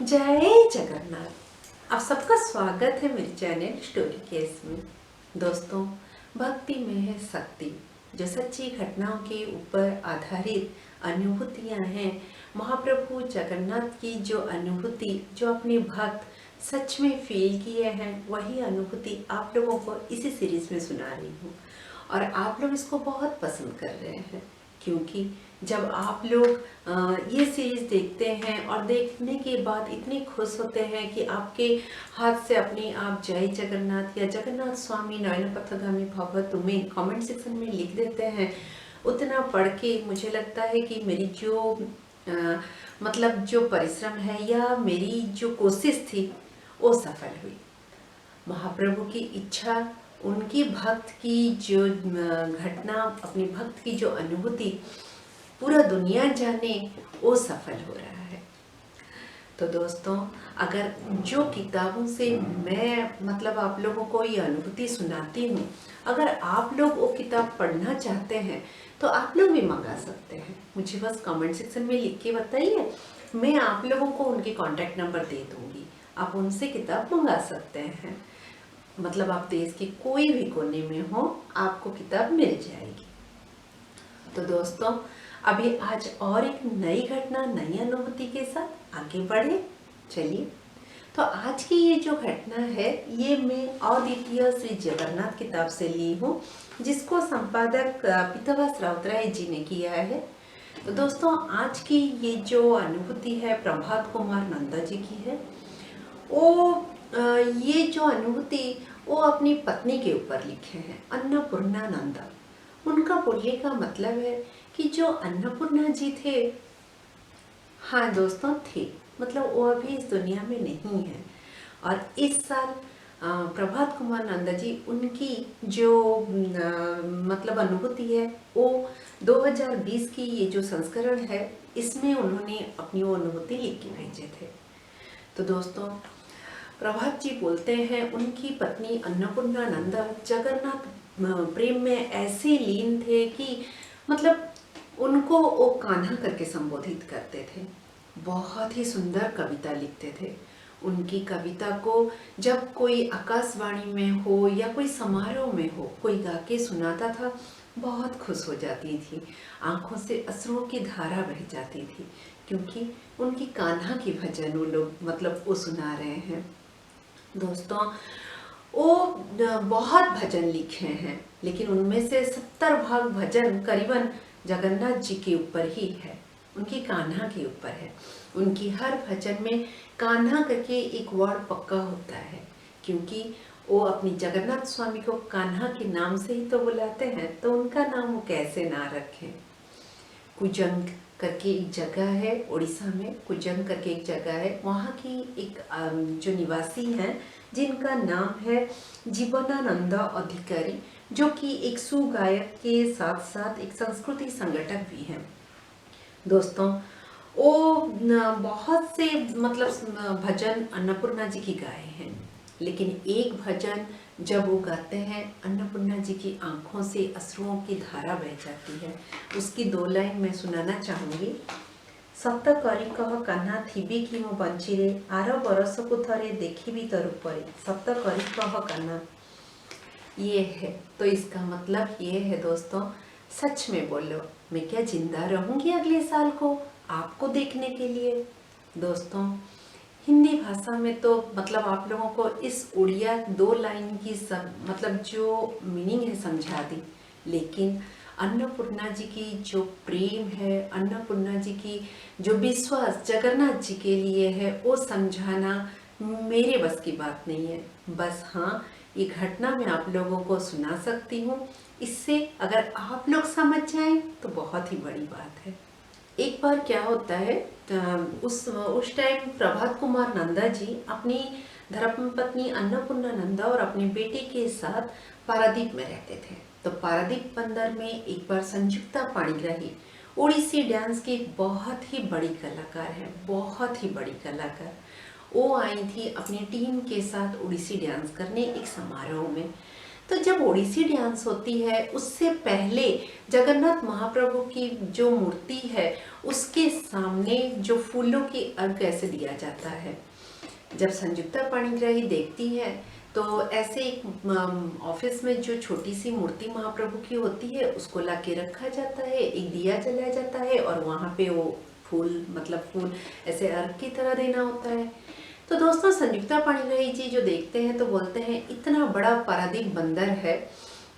जय जगन्नाथ। आप सबका स्वागत है मेरे चैनल स्टोरी केस में। दोस्तों, भक्ति में है शक्ति। जो सच्ची घटनाओं के ऊपर आधारित अनुभूतियाँ हैं, महाप्रभु जगन्नाथ की जो अनुभूति जो अपने भक्त सच में फील किए हैं, वही अनुभूति आप लोगों को इसी सीरीज में सुना रही हूँ। और आप लोग इसको बहुत पसंद कर रहे हैं, क्योंकि जब आप लोग ये सीरीज देखते हैं और देखने के बाद इतने खुश होते हैं कि आपके हाथ से अपने आप जय जगन्नाथ या जगन्नाथ स्वामी नयन पथगामी भव तुम्हें कमेंट सेक्शन में लिख देते हैं, उतना पढ़ के मुझे लगता है कि मेरी जो मतलब जो परिश्रम है या मेरी जो कोशिश थी वो सफल हुई। महाप्रभु की इच्छा, उनकी भक्त की जो घटना, अपने भक्त की जो अनुभूति पूरा दुनिया जाने, वो सफल हो रहा है। तो दोस्तों, अगर जो किताबों से मैं मतलब आप लोगों को ये अनुभूति सुनाती हूँ, अगर आप लोग वो किताब पढ़ना चाहते हैं तो आप लोग भी मंगा सकते हैं। मुझे बस कमेंट सेक्शन में लिख के बताइए, मैं आप लोगों को उनके कॉन्टैक्ट नंबर दे दूँगी, आप उनसे किताब मंगा सकते हैं। मतलब आप देश के कोई भी कोने में हो, आपको किताब मिल जाएगी। तो दोस्तों, अभी आज और एक नई घटना, नई अनुभूति के साथ आगे बढ़े। चलिए, तो आज की ये जो घटना है, ये मैं अद्वितीय श्री जगन्नाथ किताब से ली हूँ, जिसको संपादक पीताम्बर राउतराय जी ने किया है। तो दोस्तों, आज की ये जो अनुभूति है प्रभात कुमार नंदा जी की है। वो ये जो अनुभूति वो अपनी पत्नी के ऊपर लिखे हैं, अन्नपूर्णा नंदा। उनका बोलने का मतलब है कि जो अन्नपूर्णा जी थे, हाँ दोस्तों थे, मतलब वो अभी इस दुनिया में नहीं है। और इस साल प्रभात कुमार नंदा जी, उनकी जो मतलब अनुभूति है, वो 2020 की ये जो संस्करण है, इसमें उन्होंने अपनी वो अनुभूति लिख के भेजे थे। तो दोस्तों, प्रभात जी बोलते हैं, उनकी पत्नी अन्नपूर्णा नंदा जगन्नाथ प्रेम में ऐसे लीन थे कि मतलब उनको वो कान्हा करके संबोधित करते थे। बहुत ही सुंदर कविता लिखते थे। उनकी कविता को जब कोई आकाशवाणी में हो या कोई समारोह में हो, कोई गा के सुनाता था, बहुत खुश हो जाती थी, आंखों से अश्रुओं की धारा बह जाती थी, क्योंकि उनकी कान्हा की भजन वो लोग मतलब वो सुना रहे हैं। दोस्तों, वो बहुत भजन लिखे हैं, लेकिन उनमें से 70 भाग भजन करीबन जगन्नाथ जी के ऊपर ही है, उनकी कान्हा के ऊपर है। उनकी हर भजन में कान्हा करके एक वर्ड पक्का होता है, क्योंकि वो अपनी जगन्नाथ स्वामी को कान्हा के नाम से ही तो बुलाते हैं, तो उनका नाम वो कैसे ना रखें। कुजंग करके एक जगह है उड़ीसा में, कुजंग करके एक जगह है, वहाँ की एक जो निवासी हैं, जिनका नाम है जीवनानंद अधिकारी, जो कि एक सुगायक के साथ साथ एक संस्कृति संगठक भी हैं। दोस्तों, वो बहुत से मतलब भजन अन्नपूर्णा जी की गाए हैं, लेकिन एक भजन जब वो गाते हैं, अन्नपूर्णा जी की आंखों से अश्रुओं की धारा बह जाती है। उसकी 2 लाइन मैं सुनाना चाहूँगी। सत करी कह कान्हा थिबी कि मो बंचिरे, आर बरस को थरे देखी तो रूपरे, सत करी कह कान्हा। ये है, तो इसका मतलब ये है दोस्तों, सच में बोलो, मैं क्या जिंदा रहूँगी अगले साल को आपको देखने के लिए। दोस्तों, हिंदी भाषा में तो मतलब आप लोगों को इस उड़िया 2 लाइन की सब मतलब जो मीनिंग है समझा दी, लेकिन अन्नपूर्णा जी की जो प्रेम है, अन्नपूर्णा जी की जो विश्वास जगन्नाथ जी के लिए है, वो समझाना मेरे बस की बात नहीं है। बस हाँ, ये घटना मैं आप लोगों को सुना सकती हूँ। इससे अगर आप लोग समझ जाएं तो बहुत ही बड़ी बात है। एक बार क्या होता है, उस टाइम प्रभात कुमार नंदा जी अपनी धर्मपत्नी अन्नपूर्णा नंदा और अपने बेटे के साथ पारादीप में रहते थे। तो पारादीप बंदर में एक बार संयुक्ता पाणिग्राही, ओडिसी डांस की एक बहुत ही बड़ी कलाकार है, बहुत ही बड़ी कलाकार, वो आई थी अपनी टीम के साथ ओडिसी डांस करने एक समारोह में। तो जब ओडिसी डांस होती है उससे पहले जगन्नाथ महाप्रभु की जो मूर्ति है उसके सामने जो फूलों की अर्घ ऐसे दिया जाता है। जब संयुक्ता पाणिग्राही देखती है तो ऐसे एक ऑफिस में जो छोटी सी मूर्ति महाप्रभु की होती है उसको लाके रखा जाता है, एक दिया जलाया जाता है और वहाँ पे वो फूल ऐसे अर्घ की तरह देना होता है। तो दोस्तों संयुक्ता पाणिग्राही जी जो देखते हैं तो बोलते हैं इतना बड़ा पारादीप बंदर है,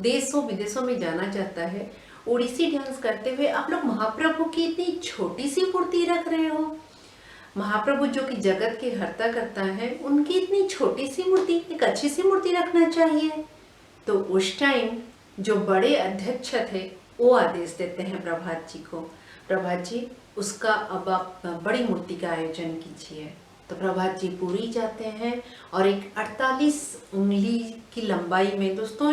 देशों विदेशों में जाना जाता है, ओडिसी डांस करते हुए आप लोग महाप्रभु की इतनी छोटी सी मूर्ति रख रहे हो। महाप्रभु जो कि जगत के हर्ता करता है उनकी इतनी छोटी सी मूर्ति, एक अच्छी सी मूर्ति रखना चाहिए। तो उस टाइम जो बड़े अध्यक्ष थे वो आदेश देते हैं प्रभात जी को, प्रभात जी उसका अब आप बड़ी मूर्ति का आयोजन कीजिए। तो प्रभात जी पूरी जाते हैं और एक 48 उंगली की लंबाई में, दोस्तों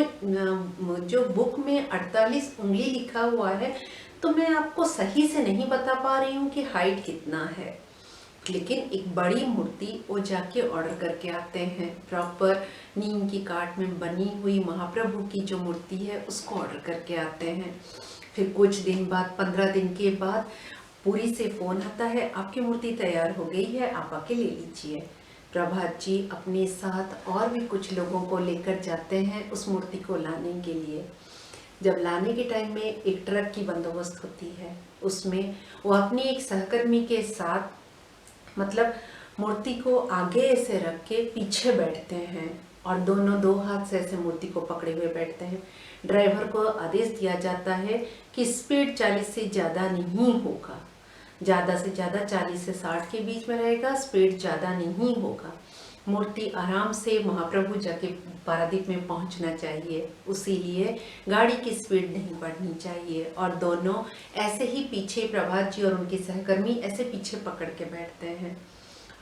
जो बुक में 48 उंगली लिखा हुआ है तो मैं आपको सही से नहीं बता पा रही हूँ कि हाइट कितना है, लेकिन एक बड़ी मूर्ति वो जाके ऑर्डर करके आते हैं। प्रॉपर नीम की काठ में बनी हुई महाप्रभु की जो मूर्ति है उसको ऑर्डर करके आते हैं। फिर कुछ दिन बाद 15 दिन के बाद पुरी से फोन आता है, आपकी मूर्ति तैयार हो गई है, आप आके ले लीजिए। प्रभात जी अपने साथ और भी कुछ लोगों को लेकर जाते हैं उस मूर्ति को लाने के लिए। जब लाने के टाइम में एक ट्रक की बंदोबस्त होती है, उसमें वो अपनी एक सहकर्मी के साथ मतलब मूर्ति को आगे ऐसे रख के पीछे बैठते हैं और दोनों दो हाथ से ऐसे मूर्ति को पकड़े हुए बैठते हैं। ड्राइवर को आदेश दिया जाता है कि स्पीड 40 से ज़्यादा नहीं होगा, ज़्यादा से ज़्यादा 40 से 60 के बीच में रहेगा, स्पीड ज़्यादा नहीं होगा। मूर्ति आराम से महाप्रभु जाके पारादीप में पहुंचना चाहिए, उसीलिए गाड़ी की स्पीड नहीं बढ़नी चाहिए। और दोनों ऐसे ही पीछे, प्रभात जी और उनके सहकर्मी ऐसे पीछे पकड़ के बैठते हैं।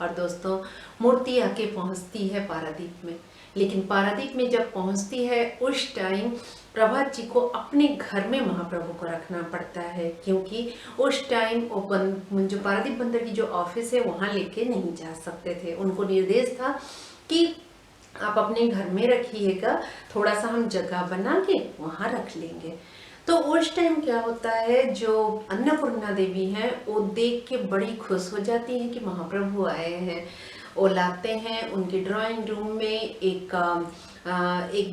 और दोस्तों मूर्ति आके पहुंचती है पारादीप में, लेकिन पारादीप में जब पहुंचती है उस टाइम प्रभात जी को अपने घर में महाप्रभु को रखना पड़ता है, क्योंकि उस टाइम जो पारादीप बंदर की जो ऑफिस है वहाँ लेके नहीं जा सकते थे। उनको निर्देश था कि आप अपने घर में रखिएगा, थोड़ा सा हम जगह बना के वहाँ रख लेंगे। तो उस टाइम क्या होता है, जो अन्नपूर्णा देवी हैं वो देख के बड़ी खुश हो जाती हैं कि महाप्रभु आए हैं। वो लाते हैं उनके ड्राइंग रूम में एक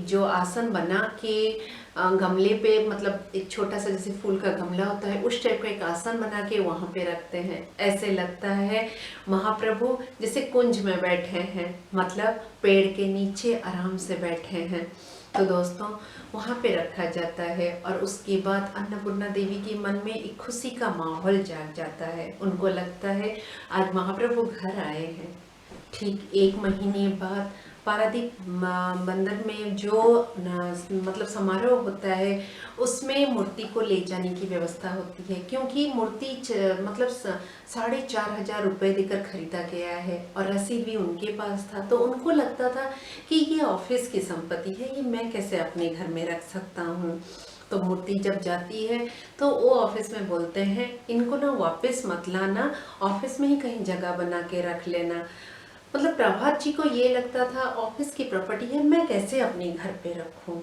जो आसन बना के गमले पे, मतलब एक छोटा सा जैसे फूल का गमला होता है उस टाइप का एक आसन बना के वहाँ पे रखते हैं। ऐसे लगता है महाप्रभु जैसे कुंज में बैठे हैं, मतलब पेड़ के नीचे आराम से बैठे हैं। तो दोस्तों वहाँ पे रखा जाता है और उसके बाद अन्नपूर्णा देवी के मन में एक खुशी का माहौल जाग जाता है। उनको लगता है आज महाप्रभु घर आए हैं। ठीक 1 महीने बाद पारादीप बंदर में जो मतलब समारोह होता है उसमें मूर्ति को ले जाने की व्यवस्था होती है, क्योंकि मूर्ति मतलब 4,500 रुपये देकर खरीदा गया है और रसीद भी उनके पास था। तो उनको लगता था कि ये ऑफिस की संपत्ति है, ये मैं कैसे अपने घर में रख सकता हूँ। तो मूर्ति जब जाती है तो वो ऑफिस में बोलते हैं इनको ना वापस मत लाना, ऑफिस में ही कहीं जगह बना के रख लेना। मतलब प्रभात जी को ये लगता था ऑफिस की प्रॉपर्टी है, मैं कैसे अपने घर पे रखूं,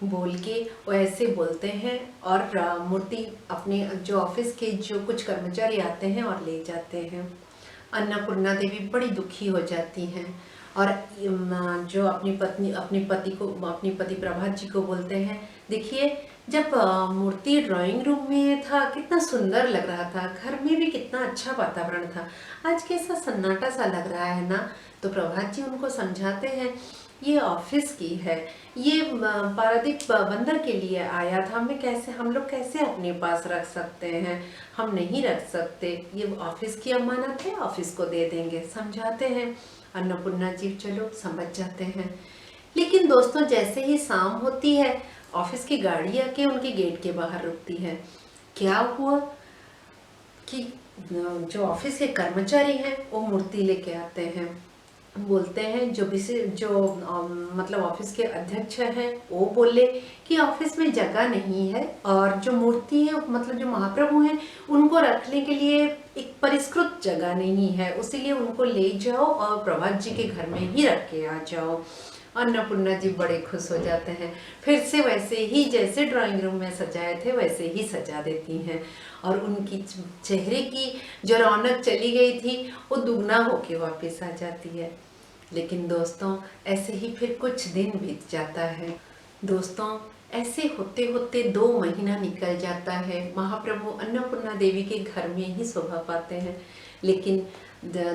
बोल के वो ऐसे बोलते हैं और मूर्ति अपने जो ऑफिस के जो कुछ कर्मचारी आते हैं और ले जाते हैं। अन्नपूर्णा देवी बड़ी दुखी हो जाती हैं और जो अपनी पति प्रभात जी को बोलते हैं, देखिए जब मूर्ति ड्राइंग रूम में था कितना सुंदर लग रहा था, घर में भी कितना अच्छा वातावरण था, आज कैसा सन्नाटा सा लग रहा है ना। तो प्रभात जी उनको समझाते हैं ये ऑफिस की है, ये पारादीप बंदर के लिए आया था, हम लोग कैसे अपने पास रख सकते हैं, हम नहीं रख सकते, ये ऑफिस की अमानत है, ऑफिस को दे देंगे, समझाते हैं। अन्नपूर्णा जी चलो समझ जाते हैं। लेकिन दोस्तों जैसे ही शाम होती है ऑफिस की गाड़ी आके उनके गेट के बाहर रुकती है। क्या हुआ कि जो ऑफिस के कर्मचारी हैं वो मूर्ति लेके आते हैं, बोलते हैं जो मतलब ऑफिस के अध्यक्ष हैं वो बोले कि ऑफिस में जगह नहीं है और जो मूर्ति है मतलब जो महाप्रभु हैं उनको रखने के लिए एक परिष्कृत जगह नहीं है, इसीलिए उनको ले जाओ और प्रभात जी के घर में ही रख के आ जाओ। अन्नपूर्णा जी बड़े खुश हो जाते हैं, फिर से वैसे ही जैसे ड्राइंग रूम में सजाए थे वैसे ही सजा देती हैं और उनकी चेहरे की जो रौनक चली गई थी वो दुगना होके वापस आ जाती है। लेकिन दोस्तों ऐसे ही फिर कुछ दिन बीत जाता है। दोस्तों ऐसे होते होते 2 महीना निकल जाता है। महाप्रभु अन्नपूर्णा देवी के घर में ही शोभा पाते हैं। लेकिन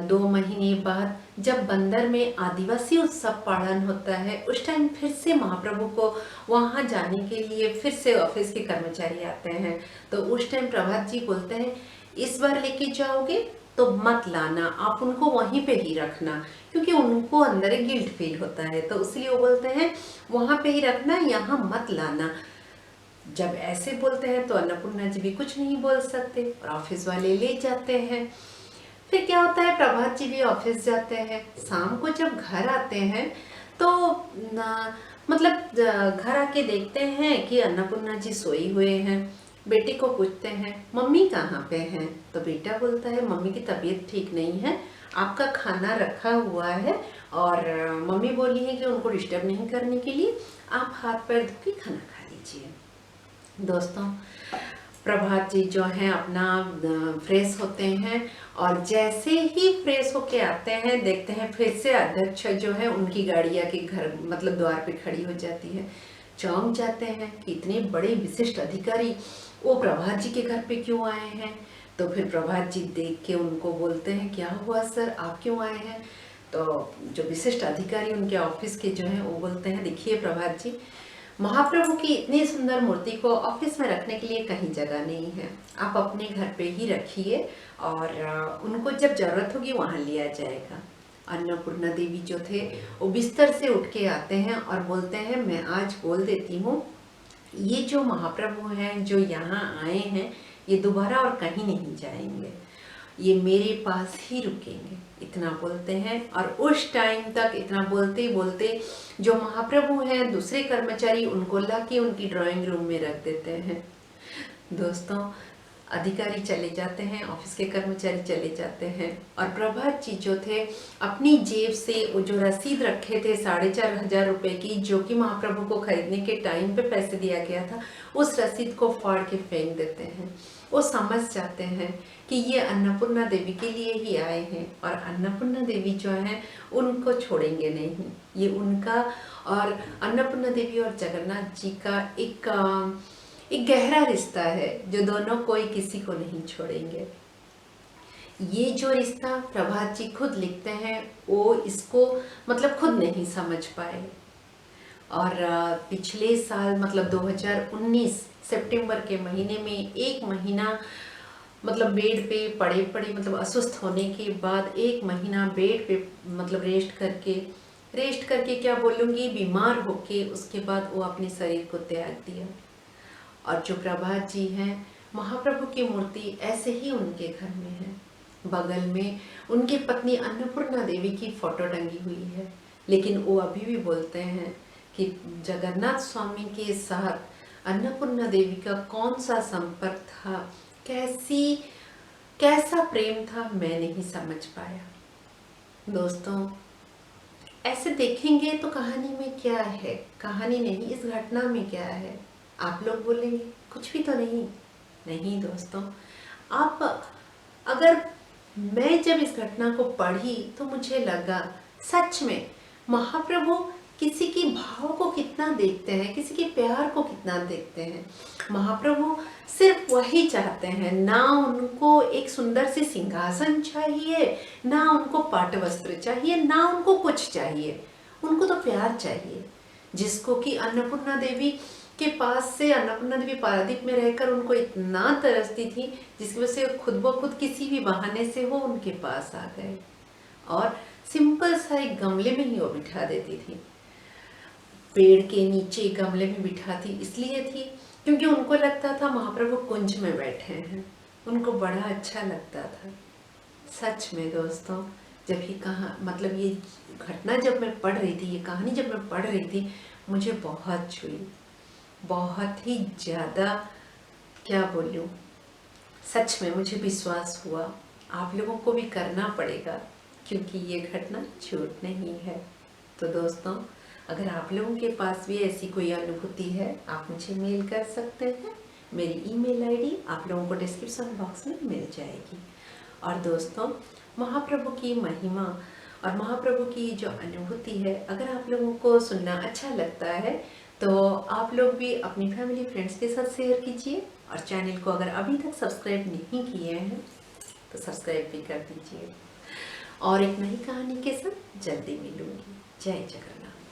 2 महीने बाद जब बंदर में आदिवासी उत्सव पालन होता है उस टाइम फिर से महाप्रभु को वहाँ जाने के लिए फिर से ऑफिस के कर्मचारी आते हैं। तो उस टाइम प्रभात जी बोलते हैं इस बार लेके जाओगे तो मत लाना, आप उनको वहीं पे ही रखना, क्योंकि उनको अंदर एक गिल्ट फील होता है तो इसलिए वो बोलते हैं वहाँ पे ही रखना, यहाँ मत लाना। जब ऐसे बोलते हैं तो अन्नपूर्णा जी भी कुछ नहीं बोल सकते और ऑफिस वाले ले जाते हैं। फिर क्या होता है, प्रभात जी भी ऑफिस जाते हैं। शाम को जब घर आते हैं तो मतलब घर आके देखते हैं कि अन्नपूर्णा जी सोई हुए हैं। बेटे को पूछते हैं मम्मी कहाँ पे हैं, तो बेटा बोलता है मम्मी की तबीयत ठीक नहीं है, आपका खाना रखा हुआ है और मम्मी बोली है कि उनको डिस्टर्ब नहीं करने के लिए आप हाथ पैर धो के खाना खा लीजिए। दोस्तों प्रभात जी जो हैं अपना फ्रेश होते हैं और जैसे ही फ्रेश होके आते हैं देखते हैं फिर से अध्यक्ष जो है उनकी गाड़ी आके घर मतलब द्वार पे खड़ी हो जाती है। चौंक जाते हैं कि इतने बड़े विशिष्ट अधिकारी वो प्रभात जी के घर पे क्यों आए हैं। तो फिर प्रभात जी देख के उनको बोलते हैं क्या हुआ सर, आप क्यों आए हैं। तो जो विशिष्ट अधिकारी उनके ऑफिस के जो हैं वो बोलते हैं देखिए प्रभात जी, महाप्रभु की इतनी सुंदर मूर्ति को ऑफिस में रखने के लिए कहीं जगह नहीं है, आप अपने घर पे ही रखिए और उनको जब जरूरत होगी वहाँ लिया जाएगा। अन्नपूर्णा देवी जो थे वो बिस्तर से उठ के आते हैं और बोलते हैं मैं आज बोल देती हूँ ये जो महाप्रभु हैं जो यहाँ आए हैं ये दोबारा और कहीं नहीं जाएंगे, ये मेरे पास ही रुकेंगे, इतना बोलते हैं। और उस टाइम तक इतना बोलते बोलते जो महाप्रभु हैं दूसरे कर्मचारी उनको ला के उनकी ड्राइंग रूम में रख देते हैं। दोस्तों अधिकारी चले जाते हैं, ऑफिस के कर्मचारी चले जाते हैं और प्रभात जी जो थे अपनी जेब से वो जो रसीद रखे थे 4,500 रुपए की जो कि महाप्रभु को खरीदने के टाइम पे पैसे दिया गया था उस रसीद को फाड़ के फेंक देते हैं। वो समझ जाते हैं कि ये अन्नपूर्णा देवी के लिए ही आए हैं और अन्नपूर्णा देवी जो हैं उनको छोड़ेंगे नहीं, ये उनका और अन्नपूर्णा देवी और जगन्नाथ जी का एक गहरा रिश्ता है जो दोनों कोई किसी को नहीं छोड़ेंगे। ये जो रिश्ता प्रभात जी खुद लिखते हैं वो इसको मतलब खुद नहीं समझ पाए और पिछले साल मतलब 2019 सितंबर के महीने में 1 महीना मतलब बेड पे पड़े पड़े मतलब अस्वस्थ होने के बाद 1 महीना बेड पे मतलब रेस्ट करके क्या बोलूँगी बीमार होके उसके बाद वो अपने शरीर को त्याग दिया। और जो प्रभात जी हैं महाप्रभु की मूर्ति ऐसे ही उनके घर में है, बगल में उनकी पत्नी अन्नपूर्णा देवी की फोटो टंगी हुई है। लेकिन वो अभी भी बोलते हैं कि जगन्नाथ स्वामी के साथ अन्नपूर्णा देवी का कौन सा संपर्क था, कैसा प्रेम था मैं नहीं समझ पाया। दोस्तों ऐसे देखेंगे तो कहानी में क्या है, कहानी नहीं इस घटना में क्या है। आप लोग बोलेंगे कुछ भी तो नहीं दोस्तों, आप अगर मैं जब इस घटना को पढ़ी तो मुझे लगा सच में महाप्रभु किसी की भाव को कितना देखते हैं, किसी के प्यार को कितना देखते हैं। महाप्रभु सिर्फ वही चाहते हैं, ना उनको एक सुंदर सी सिंहासन चाहिए, ना उनको पाट वस्त्र चाहिए, ना उनको कुछ चाहिए, उनको तो प्यार चाहिए। जिसको कि अन्नपूर्णा देवी के पास से अन्नपूर्णा देवी पारादीप में रहकर उनको इतना तरसती थी जिसकी वजह से खुद ब खुद किसी भी बहाने से वो उनके पास आ गए और सिंपल सा एक गमले में ही वो बिठा देती थी। पेड़ के नीचे गमले में बिठाती इसलिए थी क्योंकि उनको लगता था महाप्रभु कुंज में बैठे हैं, उनको बड़ा अच्छा लगता था। सच में दोस्तों जब ये मतलब ये घटना जब मैं पढ़ रही थी, ये कहानी जब मैं पढ़ रही थी मुझे बहुत छुई, बहुत ही ज़्यादा क्या बोलूँ, सच में मुझे विश्वास हुआ। आप लोगों को भी करना पड़ेगा क्योंकि ये घटना झूठ नहीं है। तो दोस्तों अगर आप लोगों के पास भी ऐसी कोई अनुभूति है, आप मुझे मेल कर सकते हैं। मेरी ईमेल आईडी आप लोगों को डिस्क्रिप्शन बॉक्स में मिल जाएगी। और दोस्तों, महाप्रभु की महिमा और महाप्रभु की जो अनुभूति है, अगर आप लोगों को सुनना अच्छा लगता है तो आप लोग भी अपनी फैमिली फ्रेंड्स के साथ शेयर कीजिए। और चैनल को अगर अभी तक सब्सक्राइब नहीं किए हैं तो सब्सक्राइब भी कर दीजिए। और एक नई कहानी के साथ जल्दी मिलूंगी। जय जगन्नाथ।